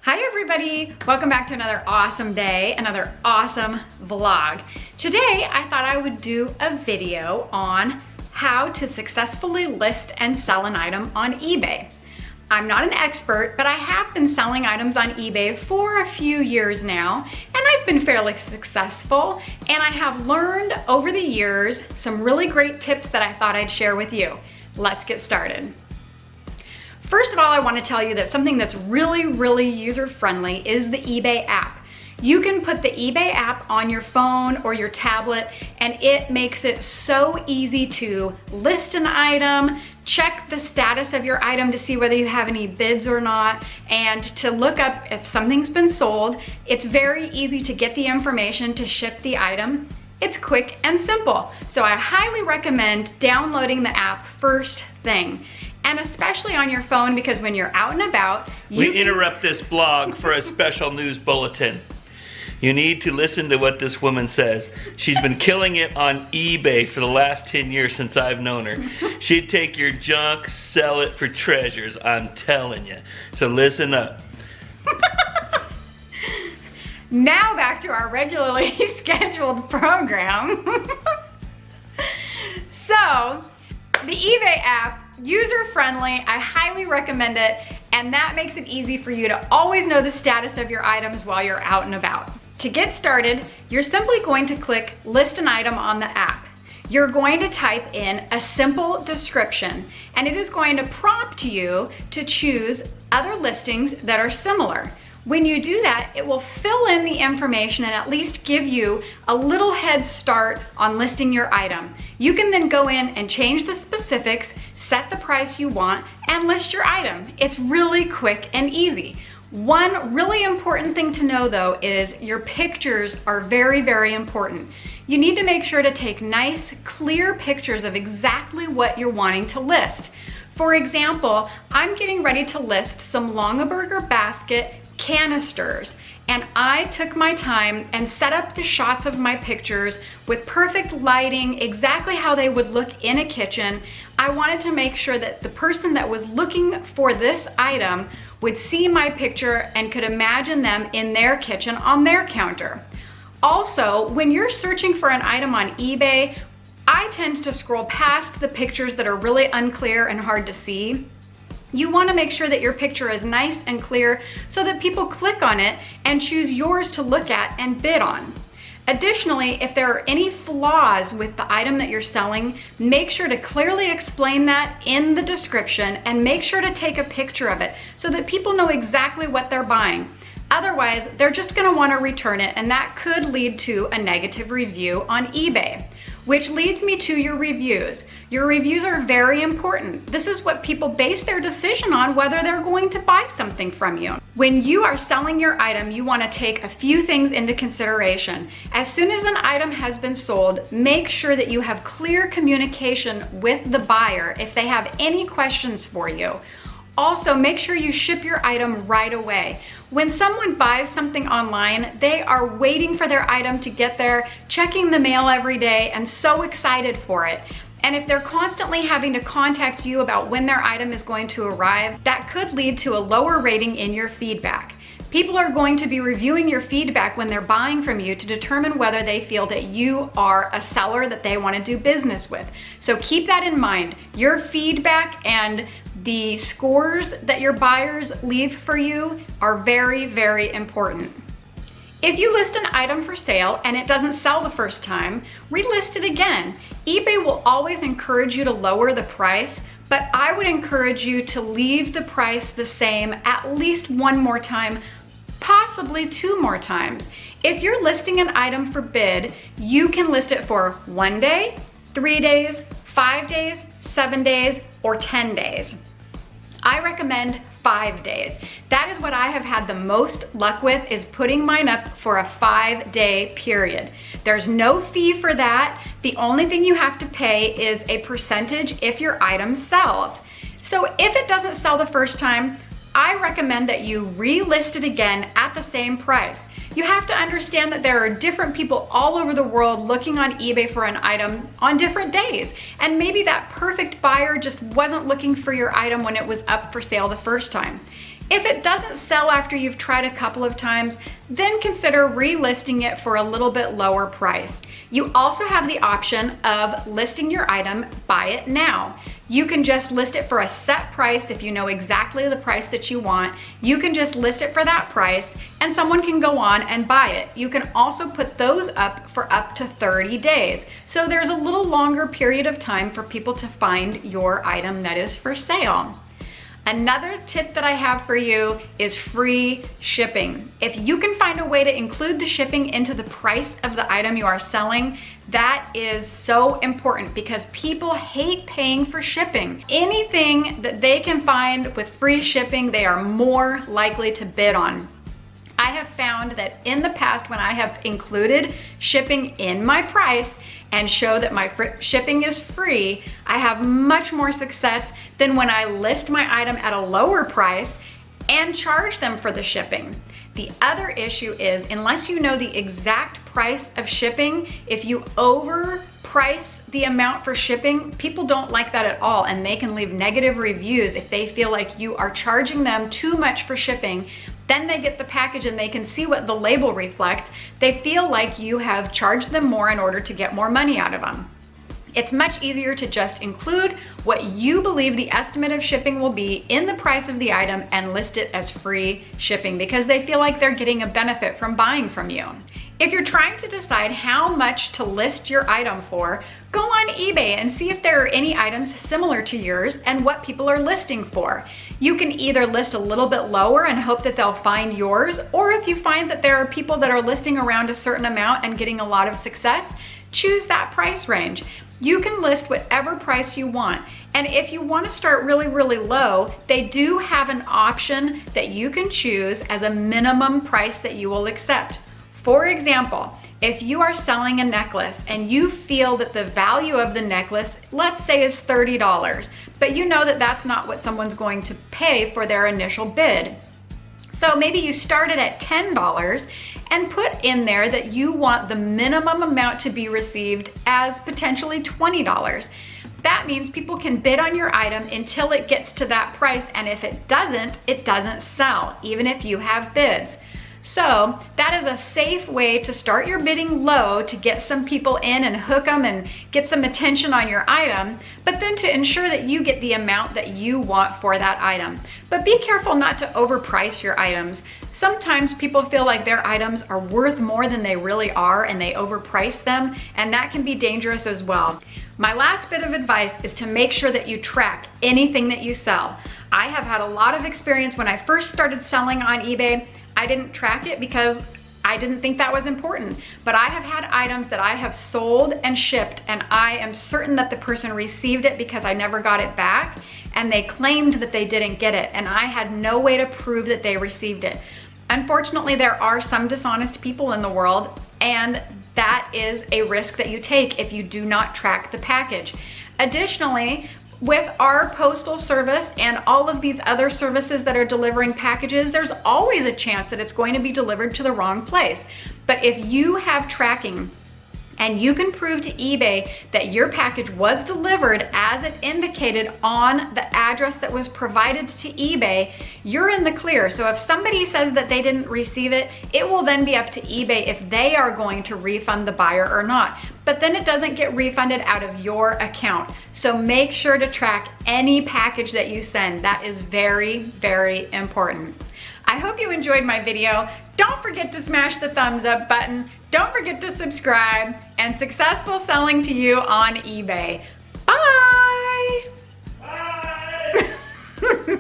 Hi everybody, welcome back to another awesome day, another awesome vlog. Today I thought I would do a video on how to successfully list and sell an item on eBay. I'm not an expert, but I have been selling items on eBay for a few years now, and I've been fairly successful, and I have learned over the years some really great tips that I thought I'd share with you. Let's get started. First of all, I want to tell you that something that's really user-friendly is the eBay app. You can put the eBay app on your phone or your tablet, and it makes it so easy to list an item, check the status of your item to see whether you have any bids or not, and to look up if something's been sold. It's very easy to get the information to ship the item. It's quick and simple. So I highly recommend downloading the app first thing. And especially on your phone, because when you're out and about, we interrupt this blog for a special news bulletin. You need to listen to what this woman says. She's been killing it on eBay for the last 10 years since I've known her. She'd take your junk, sell it for treasures, I'm telling you. So listen up. Now back to our regularly scheduled program. So, the eBay app, user-friendly, I highly recommend it, and that makes it easy for you to always know the status of your items while you're out and about. To get started, you're simply going to click List an Item on the app. You're going to type in a simple description, and it is going to prompt you to choose other listings that are similar. When you do that, it will fill in the information and at least give you a little head start on listing your item. You can then go in and change the specifics, set the price you want, and list your item. It's really quick and easy. One really important thing to know though is your pictures are very important. You need to make sure to take nice, clear pictures of exactly what you're wanting to list. For example, I'm getting ready to list some Longaberger basket canisters, and I took my time and set up the shots of my pictures with perfect lighting, exactly how they would look in a kitchen. I wanted to make sure that the person that was looking for this item would see my picture and could imagine them in their kitchen on their counter. Also, when you're searching for an item on eBay, I tend to scroll past the pictures that are really unclear and hard to see. You want to make sure that your picture is nice and clear so that people click on it and choose yours to look at and bid on. Additionally, if there are any flaws with the item that you're selling, make sure to clearly explain that in the description and make sure to take a picture of it so that people know exactly what they're buying. Otherwise, they're just going to want to return it, and that could lead to a negative review on eBay. Which leads me to your reviews. Your reviews are very important. This is what people base their decision on whether they're going to buy something from you. When you are selling your item, you want to take a few things into consideration. As soon as an item has been sold, make sure that you have clear communication with the buyer if they have any questions for you. Also, make sure you ship your item right away. When someone buys something online, they are waiting for their item to get there, checking the mail every day, and so excited for it. And if they're constantly having to contact you about when their item is going to arrive, that could lead to a lower rating in your feedback. People are going to be reviewing your feedback when they're buying from you to determine whether they feel that you are a seller that they want to do business with. So keep that in mind. Your feedback and the scores that your buyers leave for you are very important. If you list an item for sale and it doesn't sell the first time, relist it again. eBay will always encourage you to lower the price, but I would encourage you to leave the price the same at least one more time, possibly two more times. If you're listing an item for bid, you can list it for 1 day, 3 days, 5 days, 7 days, or 10 days. I recommend 5 days. That is what I have had the most luck with, is putting mine up for a 5-day period. There's no fee for that. The only thing you have to pay is a percentage if your item sells. So if it doesn't sell the first time, I recommend that you relist it again at the same price. You have to understand that there are different people all over the world looking on eBay for an item on different days. And maybe that perfect buyer just wasn't looking for your item when it was up for sale the first time. If it doesn't sell after you've tried a couple of times, then consider relisting it for a little bit lower price. You also have the option of listing your item, buy it now. You can just list it for a set price if you know exactly the price that you want. You can just list it for that price and someone can go on and buy it. You can also put those up for up to 30 days. So there's a little longer period of time for people to find your item that is for sale. Another tip that I have for you is free shipping. If you can find a way to include the shipping into the price of the item you are selling, that is so important because people hate paying for shipping. Anything that they can find with free shipping, they are more likely to bid on. I have found that in the past when I have included shipping in my price and show that my shipping is free, I have much more success than when I list my item at a lower price and charge them for the shipping. The other issue is, unless you know the exact price of shipping, if you overprice the amount for shipping, people don't like that at all, and they can leave negative reviews if they feel like you are charging them too much for shipping. Then they get the package and they can see what the label reflects. They feel like you have charged them more in order to get more money out of them. It's much easier to just include what you believe the estimate of shipping will be in the price of the item and list it as free shipping because they feel like they're getting a benefit from buying from you. If you're trying to decide how much to list your item for, go on eBay and see if there are any items similar to yours and what people are listing for. You can either list a little bit lower and hope that they'll find yours, or if you find that there are people that are listing around a certain amount and getting a lot of success, choose that price range. You can list whatever price you want. And if you want to start really, really low, they do have an option that you can choose as a minimum price that you will accept. For example, if you are selling a necklace and you feel that the value of the necklace, let's say, is $30, but you know that that's not what someone's going to pay for their initial bid. So maybe you started at $10 and put in there that you want the minimum amount to be received as potentially $20. That means people can bid on your item until it gets to that price, and if it doesn't sell, even if you have bids. So that is a safe way to start your bidding low to get some people in and hook them and get some attention on your item, but then to ensure that you get the amount that you want for that item. But be careful not to overprice your items. Sometimes people feel like their items are worth more than they really are and they overprice them, and that can be dangerous as well. My last bit of advice is to make sure that you track anything that you sell. I have had a lot of experience when I first started selling on eBay. I didn't track it because I didn't think that was important, but I have had items that I have sold and shipped, and I am certain that the person received it because I never got it back, and they claimed that they didn't get it, and I had no way to prove that they received it. Unfortunately, there are some dishonest people in the world, and that is a risk that you take if you do not track the package. Additionally, with our postal service and all of these other services that are delivering packages, there's always a chance that it's going to be delivered to the wrong place. But if you have tracking and you can prove to eBay that your package was delivered as it indicated on the address that was provided to eBay, you're in the clear. So if somebody says that they didn't receive it, it will then be up to eBay if they are going to refund the buyer or not. But then it doesn't get refunded out of your account. So make sure to track any package that you send. That is very, very important. I hope you enjoyed my video. Don't forget to smash the thumbs up button. Don't forget to subscribe, and successful selling to you on eBay. Bye!